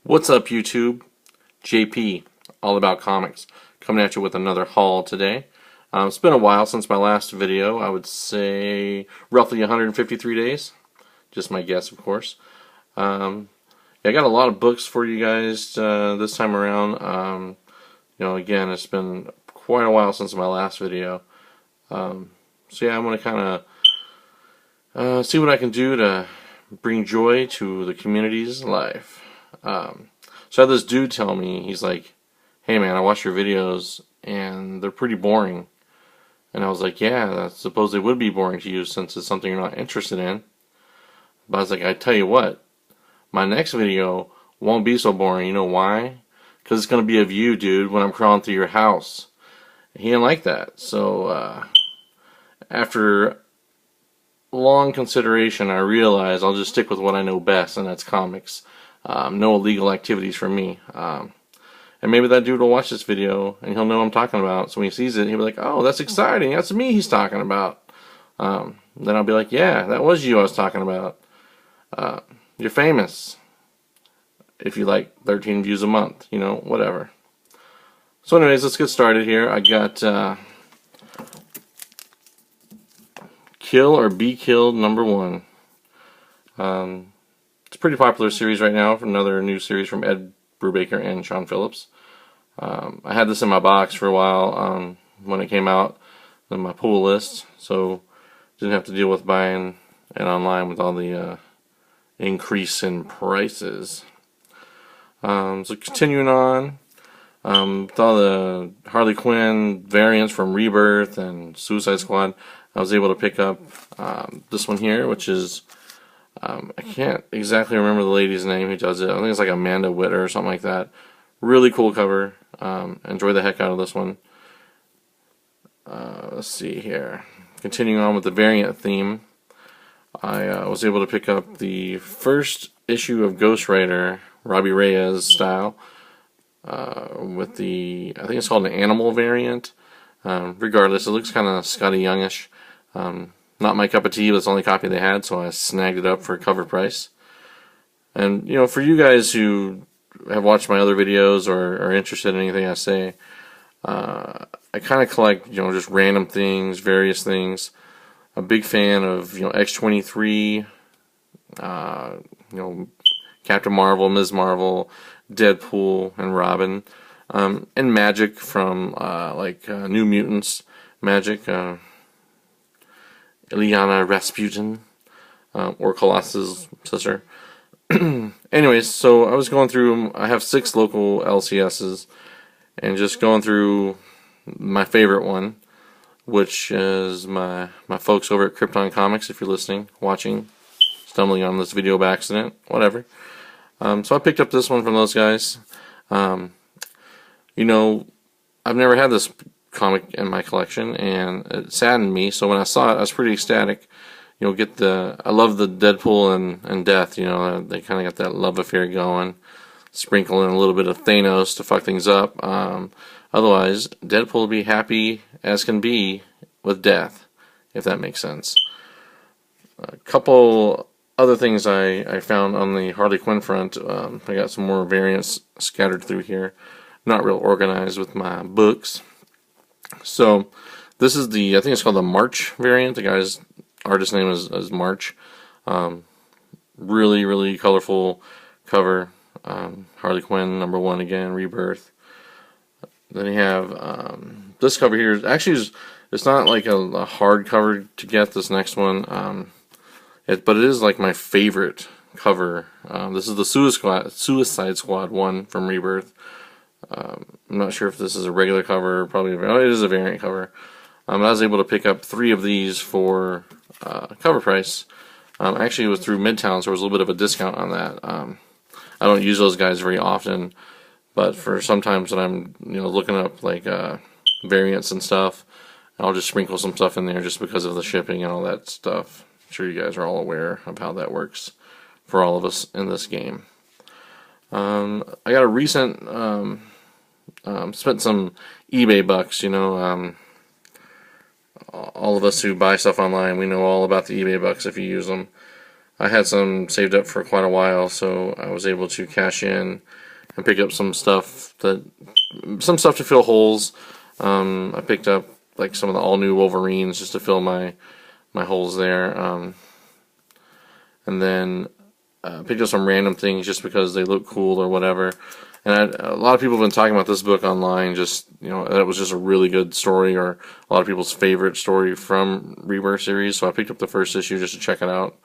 What's up, YouTube? JP, all about comics, coming at you with another haul today. It's been a while since my last video. I would say roughly 153 days. Just my guess, of course. Yeah, I got a lot of books for you guys this time around. Again, it's been quite a while since my last video. So yeah, I'm going to kind of see what I can do to bring joy to the community's life. So I had this dude tell me, he's like, "Hey man, I watch your videos and they're pretty boring." And I was like, "Yeah, I suppose they would be boring to you since it's something you're not interested in." But I was like, "I tell you what, my next video won't be so boring. You know why? Because it's going to be of you, dude, when I'm crawling through your house." He didn't like that. So after long consideration, I realized I'll just stick with what I know best, and that's comics. No illegal activities from me. And maybe that dude will watch this video and he'll know what I'm talking about. So when he sees it, he'll be like, "Oh, that's exciting. That's me he's talking about." Then I'll be like, "Yeah, that was you I was talking about. You're famous. If you like 13 views a month, whatever." So anyways, let's get started here. I got Kill or Be Killed #1. It's a pretty popular series right now, from another new series from Ed Brubaker and Sean Phillips. I had this in my box for a while when it came out in my pull list, so didn't have to deal with buying it online with all the increase in prices. So continuing on, with all the Harley Quinn variants from Rebirth and Suicide Squad, I was able to pick up this one here, which is I can't exactly remember the lady's name who does it. I think it's like Amanda Witter or something like that. Really cool cover. Enjoy the heck out of this one. Let's see here. Continuing on with the variant theme, I was able to pick up the first issue of Ghost Rider, Robbie Reyes style, with the, I think it's called an animal variant. Regardless, it looks kind of Scotty Youngish. Not my cup of tea, but it's the only copy they had, so I snagged it up for a cover price. And, for you guys who have watched my other videos or are interested in anything I say, I kind of collect, just random things, various things. A big fan of, X-23, Captain Marvel, Ms. Marvel, Deadpool, and Robin. And magic from, New Mutants magic, Illyana Rasputin, or Colossus' sister. Anyways, so I was going through, I have 6 local LCSs, and just going through my favorite one, which is my folks over at Krypton Comics. If you're listening, watching, stumbling on this video by accident, whatever. So I picked up this one from those guys. I've never had this comic in my collection, and it saddened me. So when I saw it, I was pretty ecstatic. I love the Deadpool and Death. They kind of got that love affair going. Sprinkle in a little bit of Thanos to fuck things up. Otherwise, Deadpool will be happy as can be with Death, if that makes sense. A couple other things I found on the Harley Quinn front. I got some more variants scattered through here. Not real organized with my books. So this is I think it's called the March variant. The guy's artist name is March. Really, really colorful cover. Harley Quinn #1 again, Rebirth. Then you have this cover here. Actually, it's not like a hard cover to get, this next one. But it is like my favorite cover. This is the Suicide Squad one from Rebirth. I'm not sure if this is a regular cover. Probably it is a variant cover. I was able to pick up 3 of these for cover price. Actually, it was through Midtown, so there was a little bit of a discount on that. I don't use those guys very often, but for sometimes when I'm looking up like variants and stuff, I'll just sprinkle some stuff in there just because of the shipping and all that stuff. I'm sure you guys are all aware of how that works for all of us in this game. I got a recent spent some eBay bucks. All of us who buy stuff online, we know all about the eBay bucks if you use them. I had some saved up for quite a while, so I was able to cash in and pick up some stuff to fill holes. I picked up like some of the all new Wolverines just to fill my holes there, and then picked up some random things just because they look cool or whatever. And a lot of people have been talking about this book online. Just that it was just a really good story, or a lot of people's favorite story from Rebirth series. So I picked up the first issue just to check it out.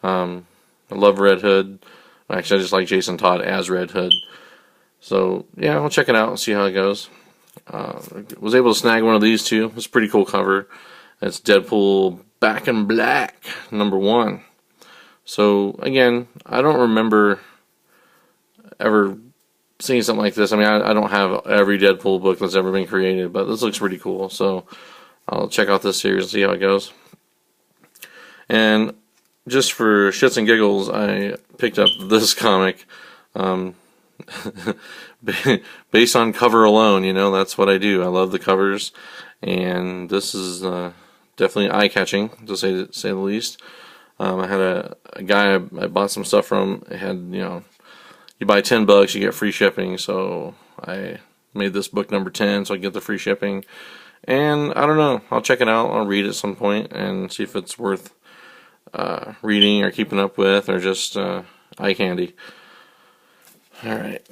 I love Red Hood. Actually, I just like Jason Todd as Red Hood. So yeah, I'll check it out and see how it goes. Was able to snag one of these too. It's a pretty cool cover. It's Deadpool Back in Black #1. So again, I don't remember ever seeing something like this. I mean, I don't have every Deadpool book that's ever been created, but this looks pretty cool. So I'll check out this series and see how it goes. And just for shits and giggles, I picked up this comic. Based on cover alone, that's what I do. I love the covers, and this is definitely eye-catching, to say the least. I had a guy I bought some stuff from. It had, you buy $10, you get free shipping. So I made this book number 10, so I get the free shipping. And I don't know. I'll check it out. I'll read it at some point and see if it's worth reading or keeping up with, or just eye candy. Alright,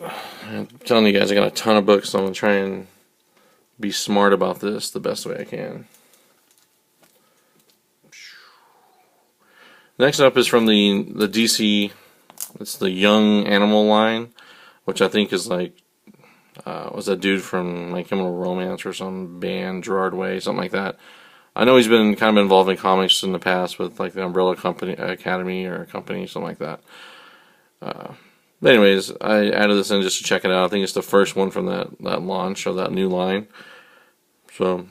I'm telling you guys, I got a ton of books, so I'm going to try and be smart about this the best way I can. Next up is from the DC, it's the Young Animal line, which I think is like, was that dude from My Chemical Romance or some band, Gerard Way, something like that. I know he's been kind of involved in comics in the past with like the Umbrella Company, Academy or Company, something like that. But anyways, I added this in just to check it out. I think it's the first one from that launch of that new line. So,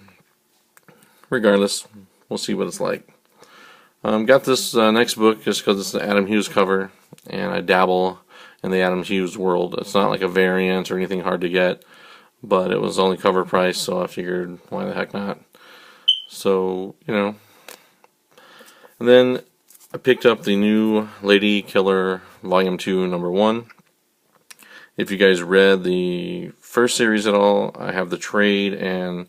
regardless, we'll see what it's like. Got this next book just because it's the Adam Hughes cover, and I dabble in the Adam Hughes world. It's not like a variant or anything hard to get, but it was only cover price, so I figured, why the heck not? So, And then I picked up the new Lady Killer Volume 2, #1. If you guys read the first series at all, I have the trade, and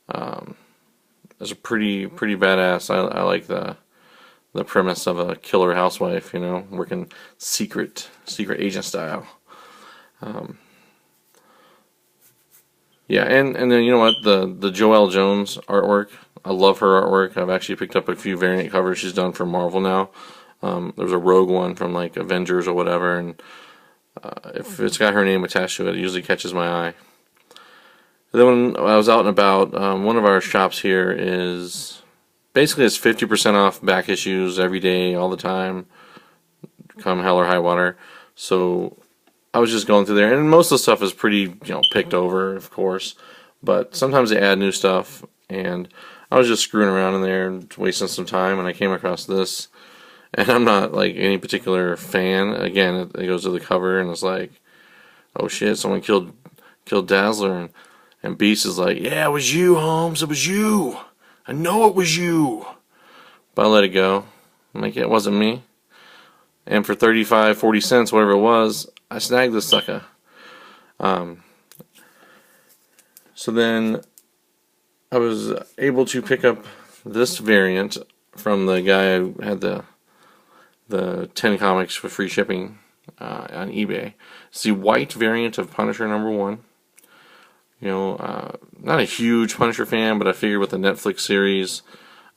it's a pretty badass. I like the premise of a killer housewife, working secret agent style. Yeah, and then you know what, the Joelle Jones artwork, I love her artwork. I've actually picked up a few variant covers she's done for Marvel now. There's a Rogue one from like Avengers or whatever, and if it's got her name attached to it, it usually catches my eye. And then when I was out and about, one of our shops here is basically it's 50% off back issues every day, all the time, come hell or high water. So I was just going through there, and most of the stuff is pretty, picked over, of course, but sometimes they add new stuff, and I was just screwing around in there and wasting some time, and I came across this, and I'm not like any particular fan. Again, it goes to the cover, and it's like, oh shit, someone killed Dazzler, and Beast is like, yeah, it was you, Holmes, it was you. I know it was you. But I let it go. I'm like, it wasn't me. And for 35, 40 cents, whatever it was, I snagged this sucker. So then I was able to pick up this variant from the guy who had the 10 comics for free shipping on eBay. It's the white variant of Punisher #1. Not a huge Punisher fan, but I figured with the Netflix series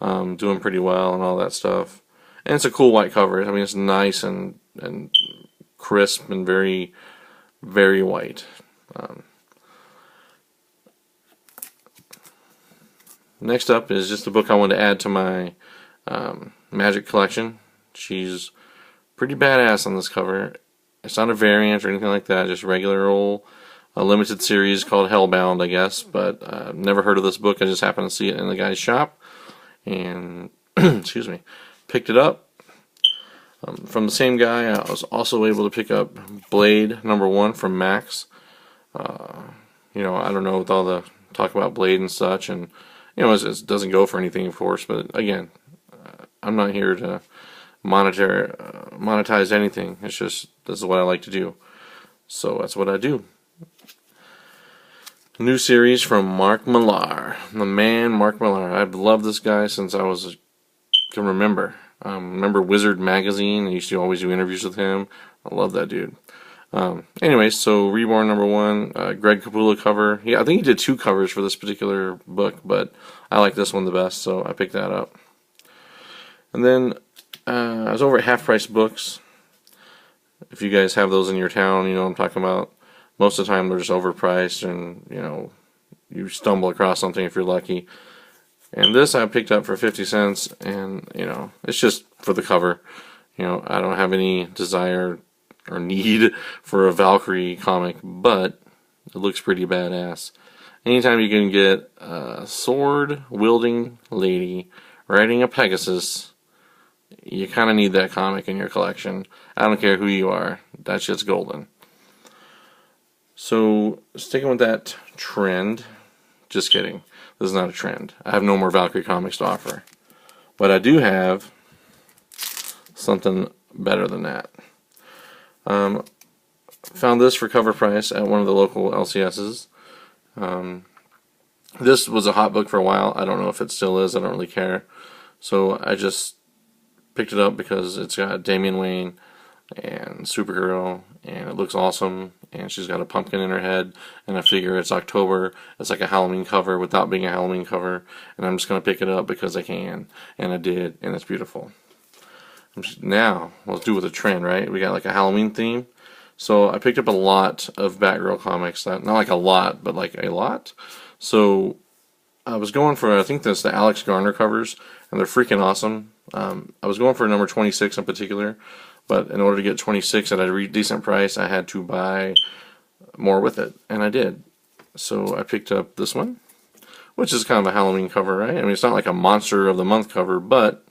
doing pretty well and all that stuff. And it's a cool white cover. I mean, it's nice and crisp and very, very white. Next up is just a book I wanted to add to my Magic collection. She's pretty badass on this cover. It's not a variant or anything like that, just regular old limited series called Hellbound, I guess, but never heard of this book. I just happened to see it in the guy's shop, and excuse me, picked it up. From the same guy, I was also able to pick up Blade #1 from Max. I don't know, with all the talk about Blade and such, and it doesn't go for anything, of course, but again, I'm not here to monetize anything. It's just, this is what I like to do. So that's what I do. New series from Mark Millar. The man, Mark Millar. I've loved this guy since I can remember. Remember Wizard Magazine? I used to always do interviews with him. I love that dude. Anyway, so Reborn #1, Greg Capullo cover. Yeah, I think he did 2 covers for this particular book, but I like this one the best, so I picked that up. And then I was over at Half Price Books. If you guys have those in your town, you know what I'm talking about. Most of the time they're just overpriced, and you stumble across something if you're lucky. And this I picked up for 50 cents, and it's just for the cover. I don't have any desire or need for a Valkyrie comic, but it looks pretty badass. Anytime you can get a sword-wielding lady riding a Pegasus, you kind of need that comic in your collection. I don't care who you are. That shit's golden. So, sticking with that trend, just kidding. This is not a trend. I have no more Valkyrie comics to offer. But I do have something better than that. Found this for cover price at one of the local LCSs. This was a hot book for a while. I don't know if it still is. I don't really care. So I just picked it up because it's got Damian Wayne and Supergirl, and it looks awesome, and she's got a pumpkin in her head, and I figure it's October, it's like a Halloween cover without being a Halloween cover, and I'm just going to pick it up because I can, and I did, and it's beautiful. Now, let's do with a trend, right? We got like a Halloween theme, so I picked up a lot of Batgirl comics, not like a lot, but like a lot. So I was going for, I think that's the Alex Garner covers, and they're freaking awesome. I was going for number 26 in particular, but in order to get 26 at a decent price, I had to buy more with it, and I did. So I picked up this one, which is kind of a Halloween cover, right? I mean, it's not like a Monster of the Month cover, but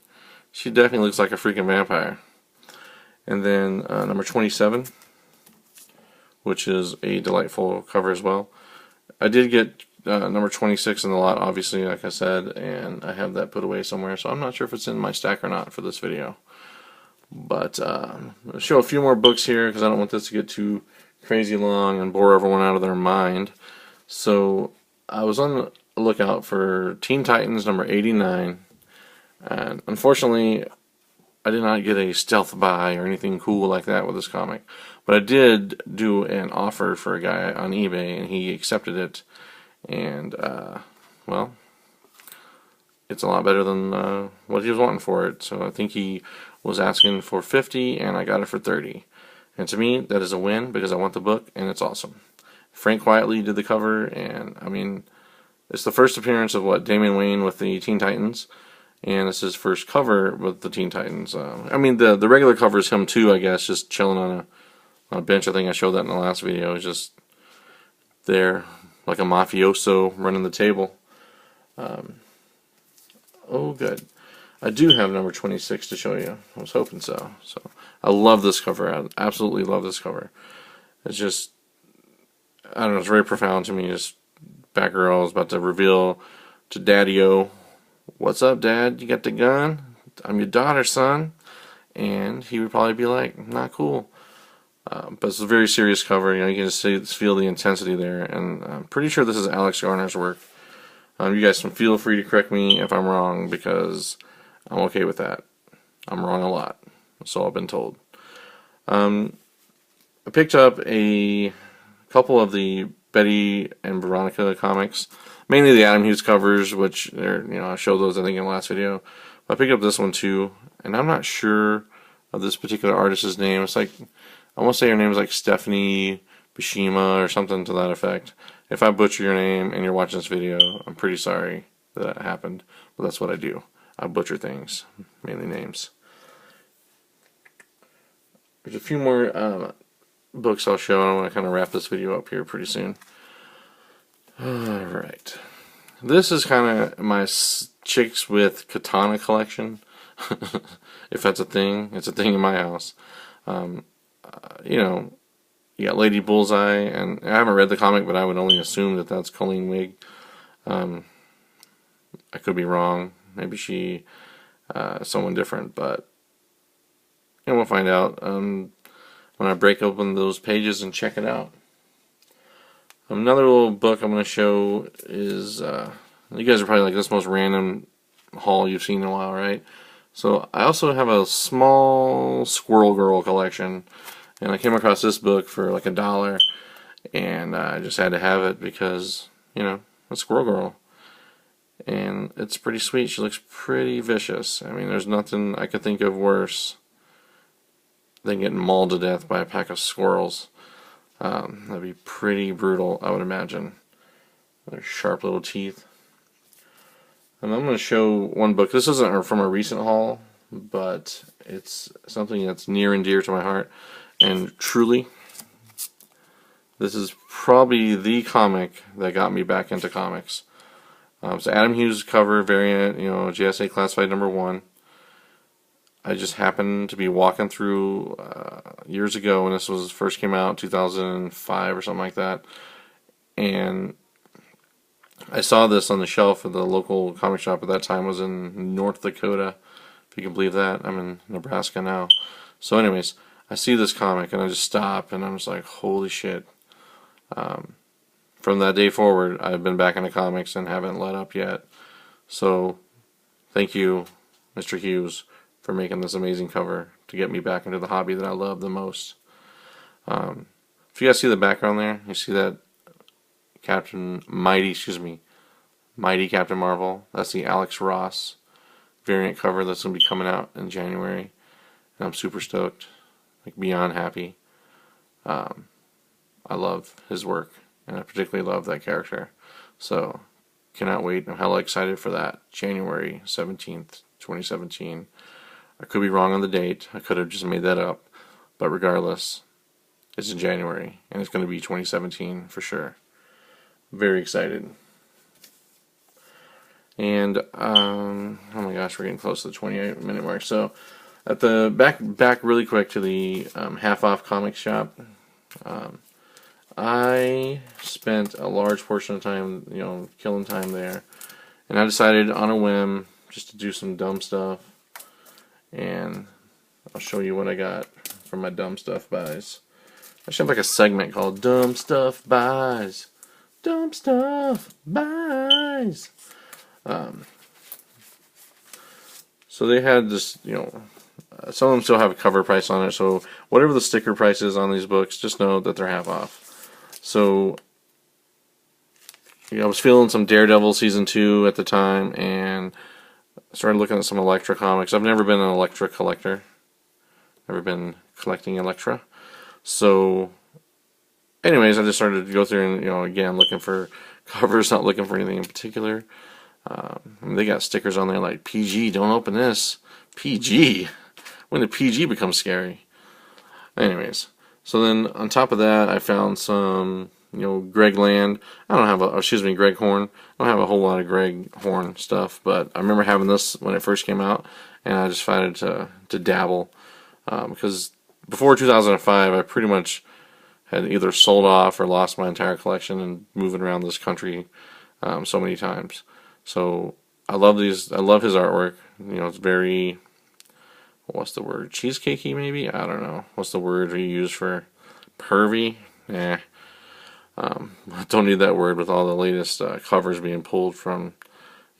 she definitely looks like a freaking vampire. And then number 27, which is a delightful cover as well. I did get number 26 in the lot, obviously, like I said, and I have that put away somewhere, so I'm not sure if it's in my stack or not for this video. But I'll show a few more books here because I don't want this to get too crazy long and bore everyone out of their mind. So I was on the lookout for Teen Titans number 89, and unfortunately I did not get a stealth buy or anything cool like that with this comic. But I did do an offer for a guy on eBay, and he accepted it, and well, it's a lot better than what he was wanting for it. So I think he was asking for 50, and I got it for 30. And to me, that is a win because I want the book, and it's awesome. Frank Quitely did the cover, and I mean, it's the first appearance of Damian Wayne with the Teen Titans, and it's his first cover with the Teen Titans. I mean, the regular cover is him too, I guess, just chilling on a bench. I think I showed that in the last video. He's just there like a mafioso running the table. Oh, good. I do have number 26 to show you. I was hoping so. So I love this cover. I absolutely love this cover. It's just, I don't know, it's very profound to me. Just Batgirl is about to reveal to Daddy-O, "What's up, Dad? You got the gun? I'm your daughter, son." And he would probably be like, "Not cool." But it's a very serious cover. You can just feel the intensity there. And I'm pretty sure this is Alex Garner's work. You guys can feel free to correct me if I'm wrong, because I'm okay with that. I'm wrong a lot, so I've been told. I picked up a couple of the Betty and Veronica comics, mainly the Adam Hughes covers, which I showed those I think in the last video. But I picked up this one too, and I'm not sure of this particular artist's name. It's like, I want to say her name is like Stephanie Bishima or something to that effect. If I butcher your name and you're watching this video, I'm pretty sorry that happened, but that's what I do. I butcher things, mainly names. There's a few more books I'll show, and I want to kind of wrap this video up here pretty soon. Alright. This is kind of my Chicks with Katana collection. If that's a thing. It's a thing in my house. You got Lady Bullseye, and I haven't read the comic, but I would only assume that that's Colleen Wig. I could be wrong. Maybe she someone different, but and we'll find out when I break open those pages and check it out. Another little book I'm going to show is, you guys are probably like, this most random haul you've seen in a while, right? So I also have a small Squirrel Girl collection, and I came across this book for like $1, and I just had to have it because, you know, a Squirrel Girl. And it's pretty sweet. She looks pretty vicious. I mean, there's nothing I could think of worse than getting mauled to death by a pack of squirrels. That'd be pretty brutal, I would imagine. Their sharp little teeth. And I'm going to show one book. This isn't from a recent haul, but it's something that's near and dear to my heart. And truly, this is probably the comic that got me back into comics. It's Adam Hughes cover variant, you know, JSA Classified #1. I just happened to be walking through years ago when this was first came out, 2005 or something like that, and I saw this on the shelf at the local comic shop at that time. Was in North Dakota, if you can believe that. I'm in Nebraska now. So anyways, I see this comic and I just stop and I'm just like, holy shit. From that day forward, I've been back into comics and haven't let up yet. So thank you, Mr. Hughes, for making this amazing cover to get me back into the hobby that I love the most. If you guys see the background there, you see that Mighty Captain Marvel. That's the Alex Ross variant cover that's going to be coming out in January. And I'm super stoked, like beyond happy. I love his work, and I particularly love that character. So, cannot wait. I'm hella excited for that. January 17th, 2017. I could be wrong on the date. I could have just made that up. But regardless, it's in January, and it's going to be 2017 for sure. Very excited. And, oh my gosh, we're getting close to the 28-minute mark. So, at the back really quick to the half-off comic shop, I spent a large portion of time, you know, killing time there. And I decided on a whim just to do some dumb stuff. And I'll show you what I got from my dumb stuff buys. I should have like a segment called Dumb Stuff Buys. Dumb Stuff Buys. So they had this, you know, some of them still have a cover price on it. So whatever the sticker price is on these books, just know that they're half off. So, you know, I was feeling some Daredevil Season 2 at the time, and started looking at some Elektra comics. I've never been an Elektra collector. Never been collecting Elektra. So, anyways, I just started to go through and, you know, again, looking for covers, not looking for anything in particular. I mean, they got stickers on there like, PG, don't open this. PG? When did PG become scary? Anyways, so then on top of that, I found some, you know, Greg Land. Greg Horn. I don't have a whole lot of Greg Horn stuff, but I remember having this when it first came out, and I just decided to dabble, because before 2005, I pretty much had either sold off or lost my entire collection and moving around this country so many times. So I love these. I love his artwork. You know, it's very, what's the word? Cheesecakey, maybe? I don't know. What's the word you use for pervy? Don't need that word with all the latest covers being pulled from,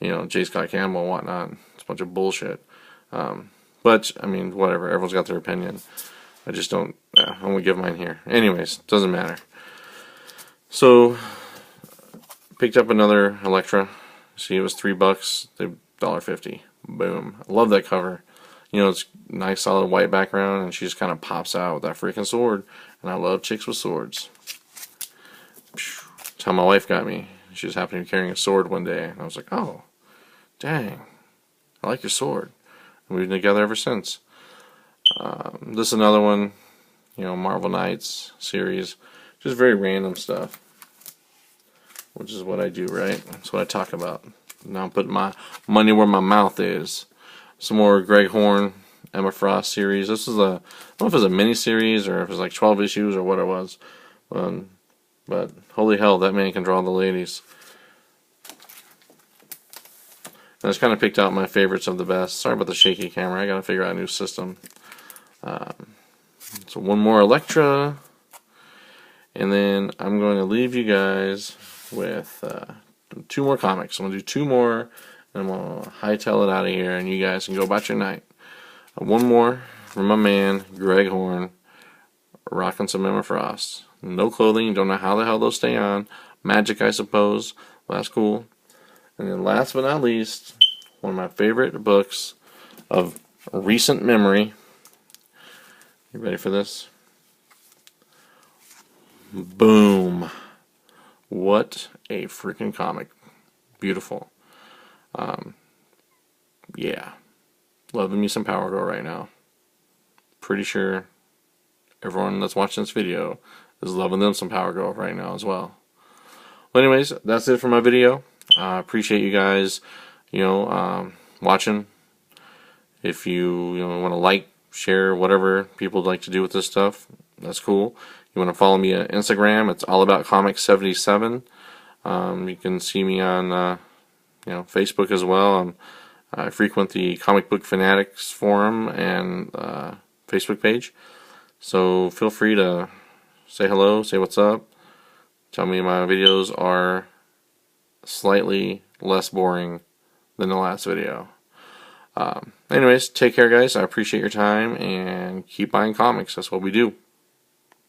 you know, J. Scott Campbell and whatnot. It's a bunch of bullshit. But, I mean, whatever. Everyone's got their opinion. I just don't, I won't give mine here. Anyways, doesn't matter. So, picked up another Elektra. See, it was $3. They $1.50. Boom. I love that cover. You know, it's nice solid white background, and she just kind of pops out with that freaking sword. And I love chicks with swords. That's how my wife got me. She was happening to be carrying a sword one day, and I was like, oh, dang, I like your sword. And we've been together ever since. This is another one, you know, Marvel Knights series. Just very random stuff, which is what I do, right? That's what I talk about. Now I'm putting my money where my mouth is. Some more Greg Horn, Emma Frost series. This is I don't know if it was a mini series or if it was like 12 issues or what it was. But holy hell, that man can draw the ladies. And I just kind of picked out my favorites of the best. Sorry about the shaky camera. I gotta figure out a new system. So one more Elektra, and then I'm going to leave you guys with 2 more comics. I'm going to do 2 more, and I'm going to hightail it out of here, and you guys can go about your night. One more from my man, Greg Horn, rocking some Emma Frost. No clothing, don't know how the hell they'll stay on. Magic, I suppose. Well, that's cool. And then last but not least, one of my favorite books of recent memory. You ready for this? Boom. What a freaking comic. Beautiful. Yeah. Loving me some Power Girl right now. Pretty sure everyone that's watching this video is loving them some Power Girl right now as well. Well, anyways, that's it for my video. I appreciate you guys, watching. If you want to like, share, whatever people like to do with this stuff, that's cool. You want to follow me on Instagram? It's allaboutcomics77. You can see me on Facebook as well. I frequent the Comic Book Fanatics forum and Facebook page. So feel free to say hello, say what's up. Tell me my videos are slightly less boring than the last video. Anyways, take care, guys. I appreciate your time, and keep buying comics. That's what we do.